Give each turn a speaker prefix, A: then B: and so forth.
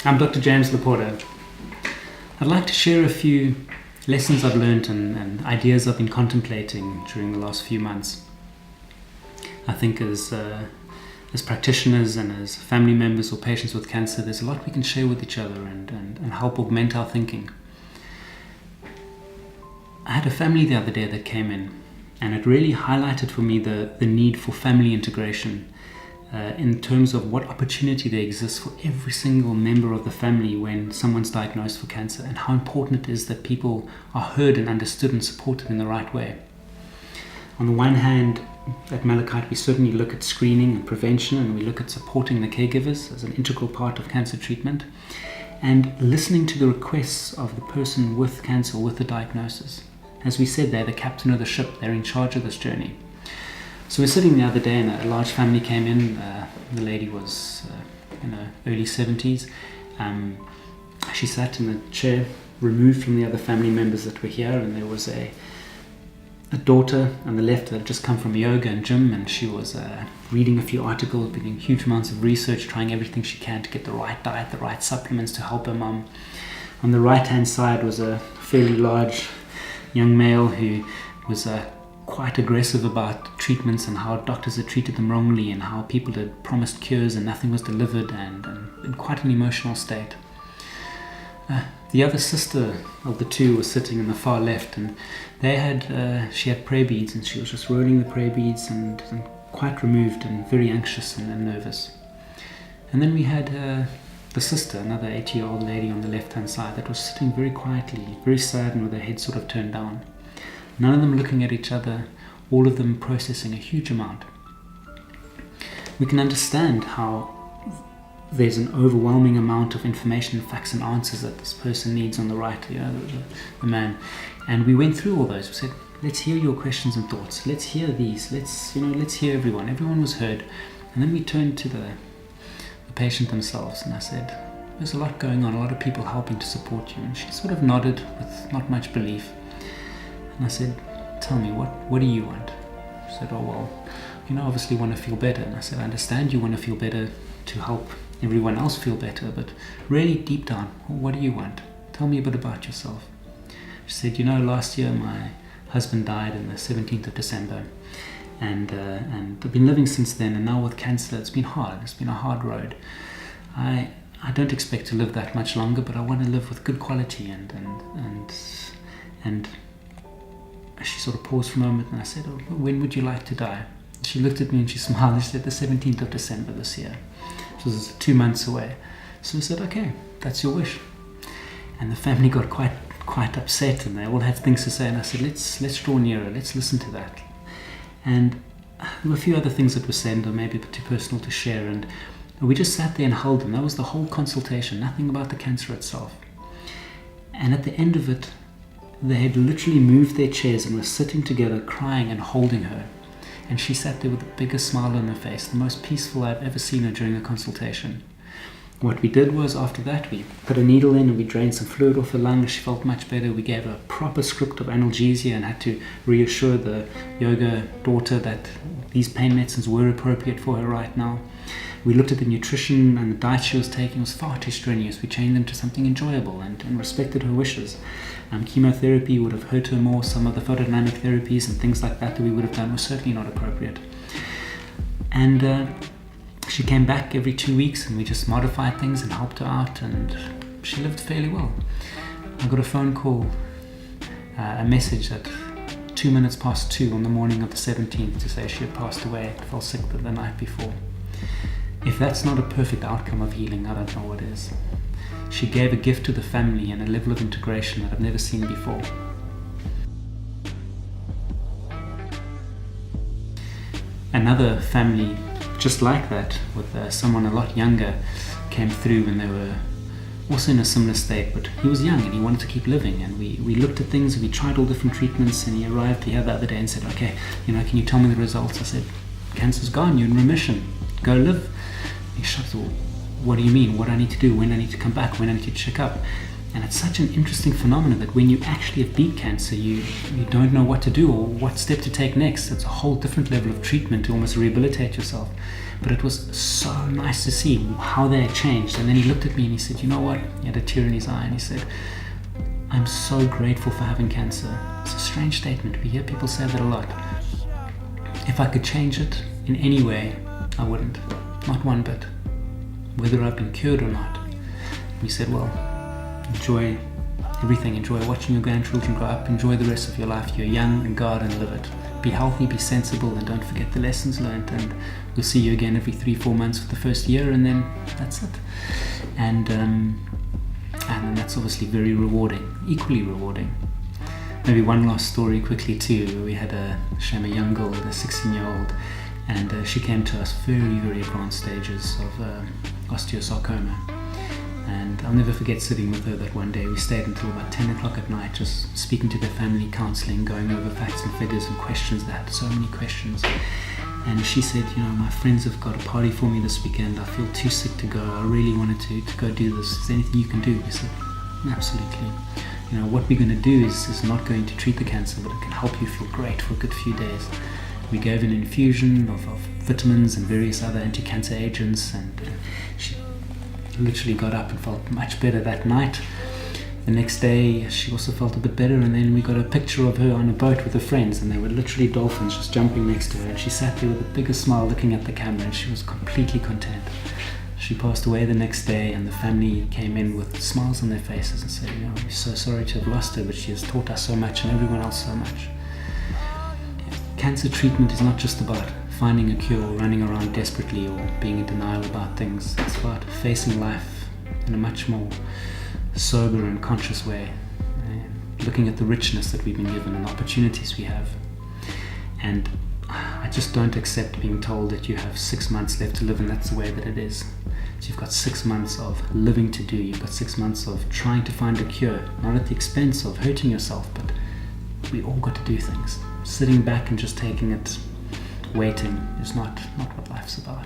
A: I'm Dr. James Laporta. I'd like to share a few lessons I've learned and ideas I've been contemplating during the last few months. I think as practitioners and as family members or patients with cancer, there's a lot we can share with each other and help augment our thinking. I had a family the other day that came in, and it really highlighted for me the need for family integration in terms of what opportunity there exists for every single member of the family when someone's diagnosed for cancer, and how important it is that people are heard and understood and supported in the right way. On the one hand, at Malachite, we certainly look at screening and prevention, and we look at supporting the caregivers as an integral part of cancer treatment, and listening to the requests of the person with cancer, with the diagnosis. As we said, they're the captain of the ship, they're in charge of this journey. So we're sitting the other day and a large family came in. The lady was in her early 70s. She sat in a chair removed from the other family members that were here, and there was a daughter on the left that had just come from yoga and gym, and she was reading a few articles, doing huge amounts of research, trying everything she can to get the right diet, the right supplements to help her mum. On the right hand side was a fairly large young male who was quite aggressive about treatments and how doctors had treated them wrongly and how people had promised cures and nothing was delivered, and in quite an emotional state. The other sister of the two was sitting in the far left, and she had prayer beads, and she was just rolling the prayer beads and quite removed and very anxious and nervous. And then we had the sister, another 80-year-old lady on the left-hand side, that was sitting very quietly, very sad and with her head sort of turned down. None of them looking at each other, all of them processing a huge amount. We can understand how there's an overwhelming amount of information, facts and answers that this person needs on the right, the man. And we went through all those. We said, let's hear your questions and thoughts. Let's hear these. Let's hear everyone. Everyone was heard. And then we turned to the patient themselves, and I said, there's a lot going on, a lot of people helping to support you. And she sort of nodded with not much belief. And I said, tell me, what do you want? She said, oh, well, obviously want to feel better. And I said, I understand you want to feel better to help everyone else feel better, but really deep down, what do you want? Tell me a bit about yourself. She said, last year my husband died on the 17th of December, and I've been living since then, and now with cancer, it's been hard. It's been a hard road. I don't expect to live that much longer, but I want to live with good quality, and she sort of paused for a moment, and I said, oh, when would you like to die? She looked at me and she smiled and she said, the 17th of December this year. Which was 2 months away. So I said, okay, that's your wish. And the family got quite upset, and they all had things to say, and I said, let's draw nearer, let's listen to that. And there were a few other things that were said, or maybe a bit too personal to share, and we just sat there and held them. That was the whole consultation, nothing about the cancer itself. And at the end of it, they had literally moved their chairs and were sitting together, crying and holding her. And she sat there with the biggest smile on her face, the most peaceful I've ever seen her during a consultation. What we did was, after that, we put a needle in and we drained some fluid off her lung. She felt much better. We gave her a proper script of analgesia and had to reassure the yoga daughter that these pain medicines were appropriate for her right now. We looked at the nutrition and the diet she was taking. It was far too strenuous. We changed them to something enjoyable and respected her wishes. Chemotherapy would have hurt her more. Some of the photodynamic therapies and things like that we would have done were certainly not appropriate. And she came back every 2 weeks, and we just modified things and helped her out, and she lived fairly well. I got a phone call, a message at 2 minutes past 2 on the morning of the 17th to say she had passed away, fell sick the night before. If that's not a perfect outcome of healing, I don't know what is. She gave a gift to the family and a level of integration that I've never seen before. Another family just like that, with someone a lot younger, came through, and they were also in a similar state, but he was young and he wanted to keep living, and we looked at things and we tried all different treatments, and he arrived here the other day and said, okay, can you tell me the results? I said, cancer's gone, you're in remission, go live. He shut the door. What do you mean? What do I need to do? When do I need to come back? When do I need to check up? And it's such an interesting phenomenon that when you actually have beat cancer, you don't know what to do or what step to take next. It's a whole different level of treatment to almost rehabilitate yourself. But it was so nice to see how they had changed. And then he looked at me and he said, you know what? He had a tear in his eye and he said, I'm so grateful for having cancer. It's a strange statement. We hear people say that a lot. If I could change it in any way, I wouldn't. Not one bit. Whether I've been cured or not. We said, well, enjoy everything. Enjoy watching your grandchildren grow up. Enjoy the rest of your life. You're young and God, and live it. Be healthy, be sensible, and don't forget the lessons learned. And we'll see you again every 3-4 months for the first year, and then that's it. And that's obviously very rewarding, equally rewarding. Maybe one last story quickly too. We had a young girl, a 16-year-old, and she came to us very, very advanced stages of osteosarcoma. And I'll never forget sitting with her that one day. We stayed until about 10 o'clock at night, just speaking to the family, counseling, going over facts and figures and questions. They had so many questions. And she said, you know, my friends have got a party for me this weekend. I feel too sick to go. I really wanted to go do this. Is there anything you can do? We said, absolutely. You know, what we're going to do is not going to treat the cancer, but it can help you feel great for a good few days. We gave an infusion of vitamins and various other anti-cancer agents, and she literally got up and felt much better that night. The next day she also felt a bit better, and then we got a picture of her on a boat with her friends, and they were literally dolphins just jumping next to her, and she sat there with the biggest smile looking at the camera, and she was completely content. She passed away the next day, and the family came in with smiles on their faces and said, you know, we're so sorry to have lost her, but she has taught us so much and everyone else so much. Cancer treatment is not just about finding a cure or running around desperately or being in denial about things. It's about facing life in a much more sober and conscious way, looking at the richness that we've been given and the opportunities we have. And I just don't accept being told that you have 6 months left to live and that's the way that it is. So you've got 6 months of living to do. You've got 6 months of trying to find a cure, not at the expense of hurting yourself, but we all got to do things. Sitting back and just taking it, waiting, is not what life's about.